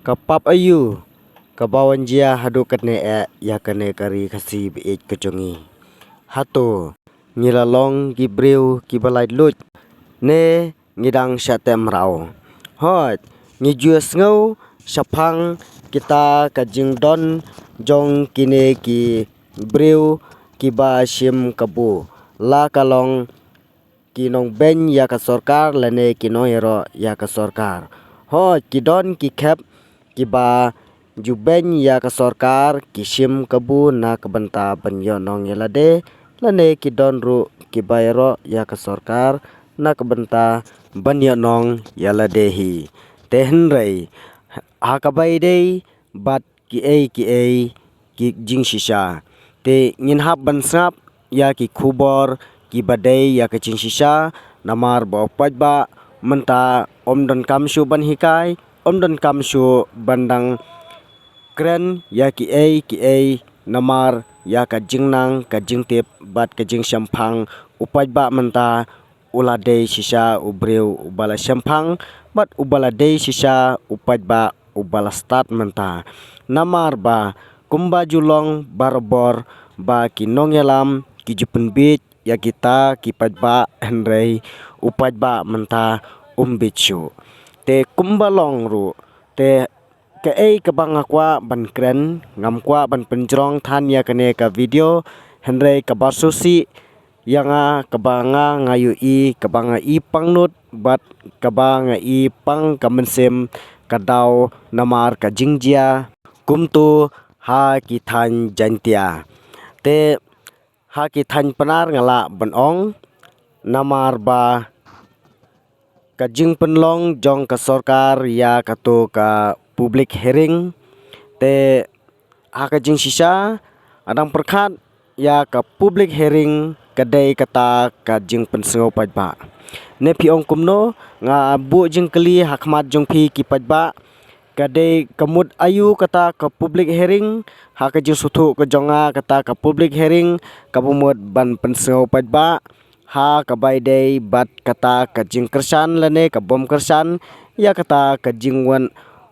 Kapap ayu kabawan jia hadu katne ya kane kari kasi biit kejongi. Hatu ngilalong gibriu kibalai lut ne ngidang syatem rau. Hot ngijus ngau syapang kita kajing don jong kine ki briu kiba sim kabu la kalong kinong ben ya ka sorkar lane kinong ero ya ka sorkar. Hot kidon ki kep kiba juben ya ka sorkar kisim kabu na kabanta banyo nong yelade lane kidon ru kibayro ya ka sorkar na kabanta banyo nong yaladehi tehen rei hakabai dei bat ki ki jing shisha te nginhap bansap ya ki khubor ki badai ya ka jing shisha namar ba ba menta omdon kamshu ban hikai omdon kamshu bandang kren ya ki namar ya ka jingnang ka jingtip bat ka jing syampang ba menta ulade shisha ubreu ubala syampang bat ubalade shisha ba ubala start menta namar ba kumba julong barbor ba kinongelam kijupen bit ya kita ba henrei ba menta umbichu te kumbalong ru te kabang akwa ban kren ngam kwa ban penjrong than ya kane ka video henrei kabasusi yanga kabanga ngayu kabanga pangnut bat kabanga pang kamensem kadau namar ka jingjia kumtu ha ki than jantia te ha ki than panar ngala banong namar ba kajing penlong jong ka sorkar ya katu ka public hearing te ha kajing sisa adang perkhat ya ka public hearing kadai kata kajing pensengau ba ne piong kumno nga bu jing keli hakmat jong pi ki ba kadai kamut ayu kata ka public hearing ha kajing sutu ke jonga kata ka public hearing kabumut ban pensengau ba ha kabai dei bat kata kajing kersan lane kabom kersan ya kata kajing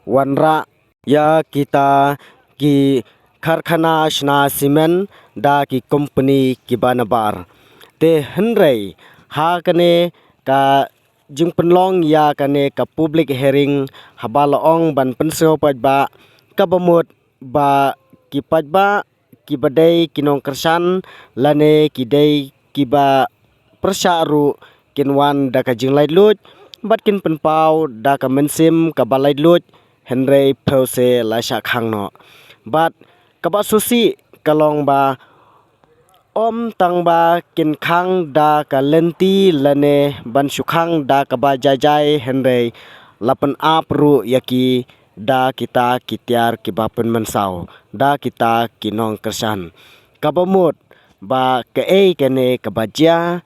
wanra ya kita ki karkhana shna simen da ki company ki banabar te henrei ha kane ka jing penlong ya kane ka public hearing habalong ban penseo ba kabamut ba ki ba ki badai kinong kersan lane ki dei ki ba persyaru kinwan da ka jinglai lut bat kin penpau da ka mensim ka balai lut henrei pause la sha khangno bat kaba susi kalong ba om tang ba kin khang da ka lenti lane ban sukhang da ka ba jajai henrei lapan apru yaki da kita kitiar ki bapen mensau da kita kinong kersan kabamut ba kene kabajia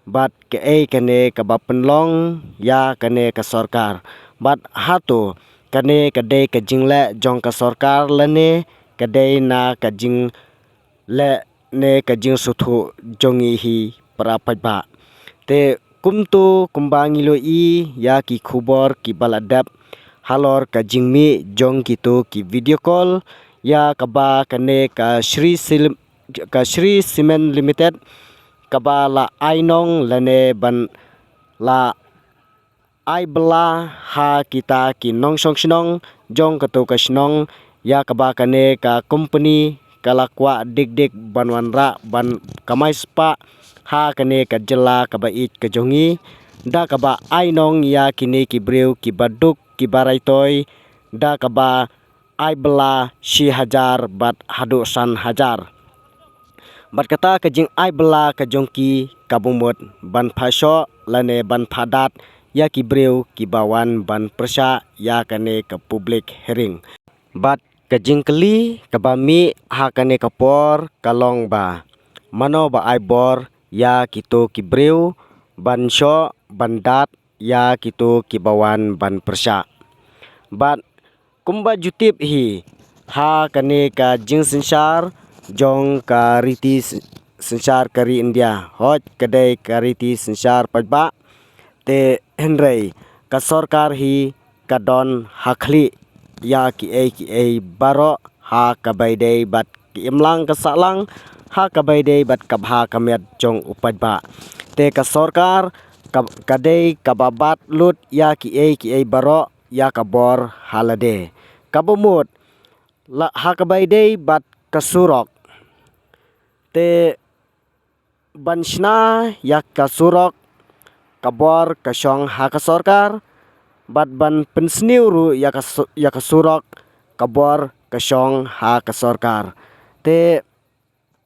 bat kene kabapen long ya kene ka sorkar bat hatu kane kadai ka jingle jong ka sorkar lane kadai na ka jing le ne ka jing suthu jongi hi prapat ba te kumtu kumbangi lo ya ki khubor ki baladap halor ka jingmi jong kitu ki video call ya kaba kane ka Shri Cement Limited kaba la ainong lane ban la ai bela ha kita ki nong song shnong jong katu ka shnong ya kaba kane ka company kalakwa dik banwanra ban kamai spa ha kane ka jela kaba it ka jongi da kaba ainong ya kini ki breu ki baduk ki baraitoy da kaba ai bela 1000 bat hadu san hajar bat kata kajing ai bela ka jongki kabumut ban phasho lane ban phadat ya ki breu ki bawan ban persya ya kane ka public hearing bat kajing keli kabami ha kane kapor kalong ba mano ba ai bor ya kitu ki breu ban sho bandat ya kitu ki bawan ban persya bat kumba jutip hi ha kane ka jing sensar jong ka riti sensar kari India hot kadai ka riti sensar ba te henrei ka sorkar hi kadon hakli ya ki baro ha kabaidei bat ki imlang kasalang ha kabaidei bat kabha kamet jong upat ba te ka sorkar kadei kababat lut ya ki baro ya kabor halade kabumut la ha kabaidei bat kasurok te banshna ya kasurok kabor kasyong ha ka sorkar bat ban pensniu ru ya kasurok kabor kasyong ha ka sorkar te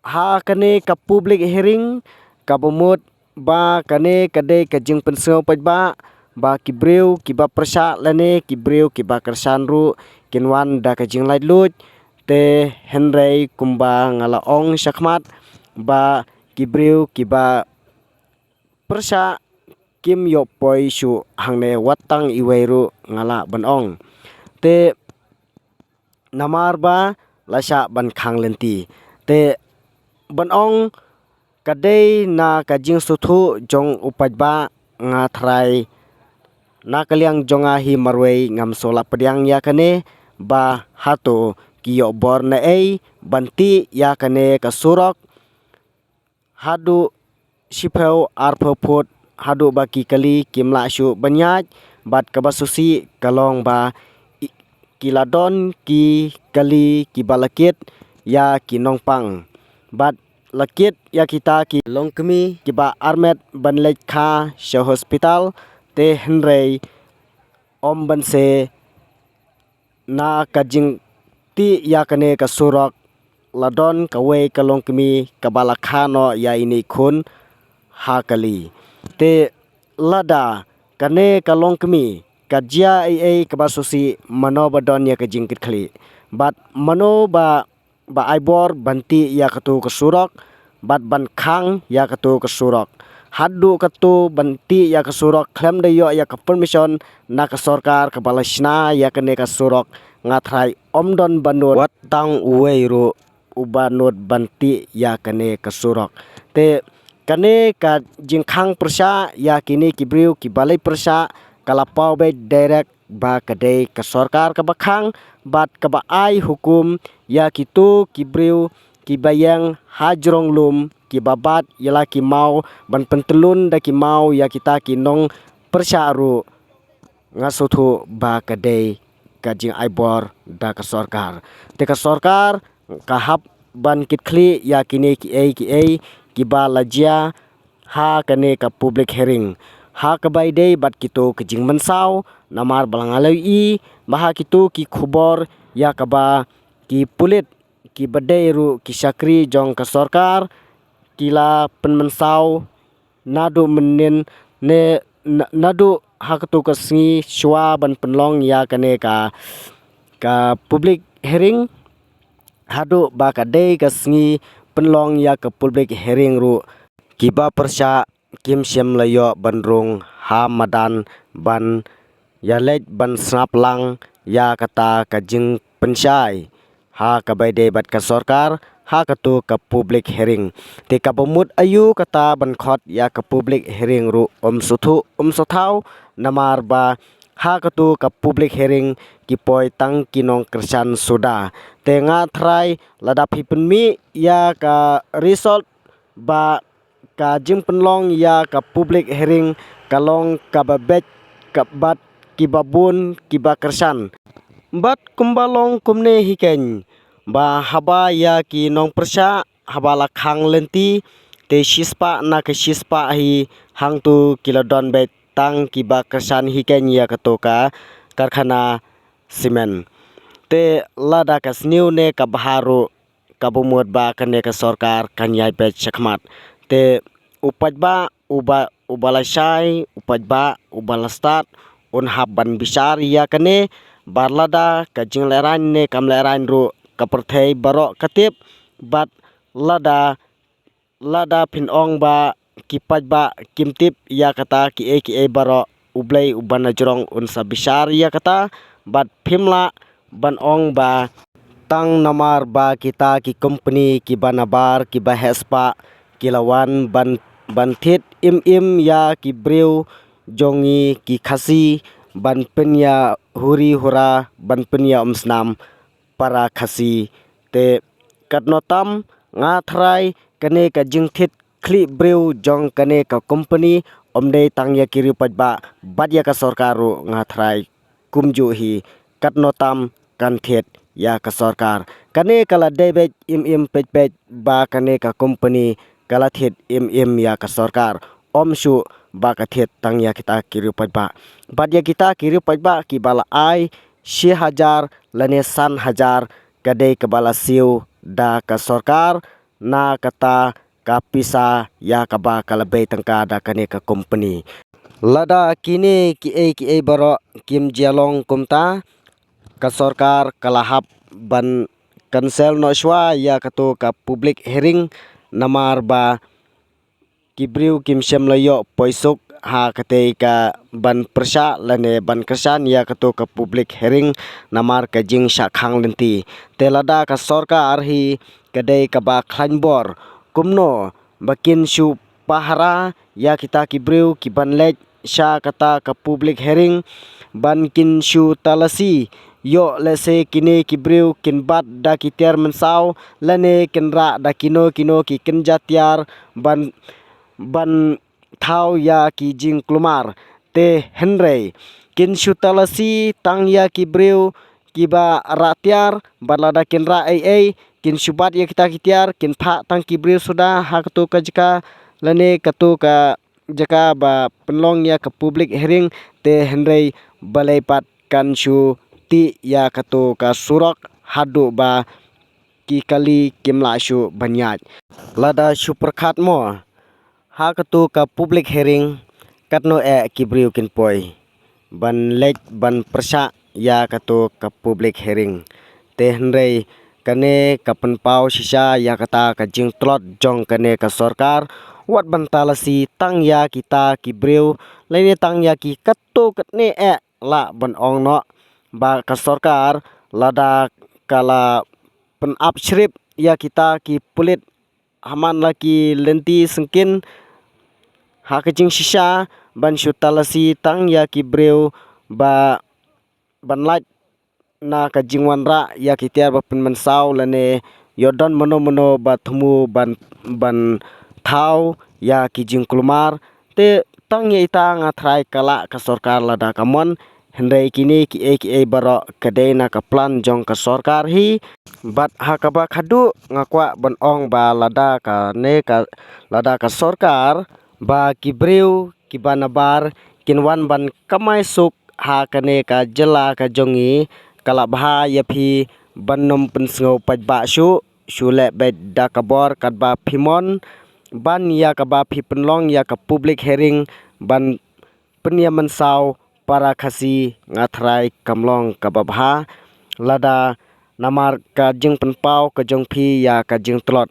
ha kane ka public hearing kabumut ba kane kade kajing penseu pajba ba kibreu kiba persha lane kibreu kiba kersan ru kinwan da kajing lait lut te henrei kumba ngala ong syakmat ba kibreu kiba persha kim yo poi shu hangne watang iweru ngala banong te namar ba lasha ban khang lenti te banong kadei na kajing suthu jong upaj ba nga thrai na kaliang jonga hi marwei ngam sola pediang ya kane ba hato kiyo bor na banti ya kane kasurok hadu sipeu arphoput hadu baki kali kimla shu banyaj bat kabasusi kalong ba kiladon ki kali ki balakit ya kinongpang bat lakit ya kita ki longkemi ki ba armet banlek kha sha hospital te henrei om banse na kajing ti ya kane kasurok ladon kawe kalongkemi kabala khano ya ini khun ha kali te lada kane kalongkemi kajia kabasusi mano badon ya kajing kitkhli bat mano ba aibor banti ya katu kasurok bat ban khang ya katu kasurok hadu katu banti ya kasurok klem de yo ya ka permission na ka sorkar kabala shna ya kane kasurok ngathrai omdon banut watang uweiru ubanut banti ya kane kasurok te kane ka jingkhang persha ya kini kibriu kibalai persha kalapau be direct ba kadei ka sorkar ka bakhang bat ka ba ai hukum ya kitu kibriu kibayang hajrong lum kibabat yala ki mau ban pentelun da ki mau ya kita kinong persyaru ngasuthu ba kadei kajing aibor da ka sorkar te ka sorkar kahap ban kitkhli ya kini ki kiba lajia ha kane ka public hearing ha kabai dei bat kitu kajing mensau namar balangalai maha kitu ki khubor ya kaba ki pulit ki badai ru ki sakri jong ka sorkar kila penmensau nadu menin ne nadu ha kitu ka sngi shwa ban penlong ya kane ka public hearing hadu ba ka dei ka sngi penlong ya ka public hearing ru kiba persya kim shem layo bandrung ha madan ban yalet ban snap lang ya kata kajing pensyai ha kabai de bat ka sorkar ha katu ka public hearing te ka bomut ayu kata ban khot ya ka public hearing ru sothau namar ba ha katu ka public hearing ki poi tang kinong kersan suda te nga thrai ladap hi penmi ya ka result ba ka jing penlong ya ka public hearing kalong ka babet ka bat kibabun kiba kersan bat kumbalong kumne hiken ba haba ya ki nong persya haba la khang lenti te shispa na ke shispa hi hang tu kilodon bet tang kiba kersan hiken ya katoka karkhana simen te lada kas new ne ka baharu kabumut ba kane ka sorkar kanyai bet chakmat te upaj ba ubalasai upaj ba ubalastat unhab ban bisar ya kane barlada kajing leran ne kam leran ru kaperthei barok katip bat lada phin ong ba kipaj ba kimtip ya kata ki barok ublei uban ajrong unsa bisar ya kata bat phimla ban ong ba tang namar ba kita ki company ki banabar ki bahespa kilawan ban thit im ya ki breu jongi ki khasi ban penya huri hura ban penya snam para khasi te katnotam nga thrai kane ka jingthit khli breu jong kane ka company omdei tangya kiri pajba badya ka sarkaru nga thrai kumju hi katnotam kanthet ya ka sarkar kane kala debet im pej ba kane ka company kala thet im ya ka sarkar omsu ba ka thet tangya kita kiri pajba badya kita kiri pajba ki bala ai 6,000 lane 1,000 kadai kebala siu da ka sarkar na kata kapisa ya kaba kalabay tangka da kane ka company lada kini ki baro kim jalong kumta ka sarkar kalahap ban cancel no shwa ya kato ka public hearing namar ba kibriu kim shem layo poisuk ha kate ka ban persha lane ban kersan ya kato ka public hearing namar ka jing shakhang lenti telada ka sarkar hi kadai ka ba khanbor kumno bakin shu pahara ya kita kibriu ki ban lek sha kata ka public hearing ban kin shu talasi yo lese kini kibriu kin bat da kitiar mensau lane kenra da kino ki ken jatiar ban thau ya ki jing klumar te henrei kin shutalasi tang ya ki breu ki ba ratiar balada kin ra ai kin shubat ya kita kitiar kin pha tang ki breu sudah hak tu ka jika lane katu ka jaka ba penlong ya ke public hearing te henrei balai pat kan shu ti ya katu ka surak hadu ba ki kali kimla shu banyat lada shu perkhat mo ha katu ka public hearing katno kibriu kin poi ban lek ban persa ya katu ka public hearing te henrei kane kapan pau sisa ya kata ka jing tlot jong kane ka sarkar wat bantalasi tang ya kita kibriu lene tang ya ki katu katne la ban ong no ba ka sarkar lada kala pen upshrip ya kita ki pulit haman laki lenti sengkin ha kajing sisa ban shutalasi tang ya ki breu ba ban lait na kajing wanra ya kitiar ba pen mensau lane yodon mono ba thumu ban thau ya kijing klumar te tang ye ita nga thrai kala ka sarkar lada kamon hendai kini ki baro kadai na ka plan jong ka sarkar hi bat hakaba khadu ngakwa ban ong ba lada ka ne ka lada ka sarkar ba kibreu kibanabar kinwan ban kamai suk ha kane ka jela ka jongi kala bha yapi banom pensngau pajba shu le bed da kabor kadba phimon ban ya kaba phi penlong ya ka public hearing ban penyaman sau para khasi ngathrai kamlong kababha lada namar ka jing penpau ka jong phi ya ka jing tlot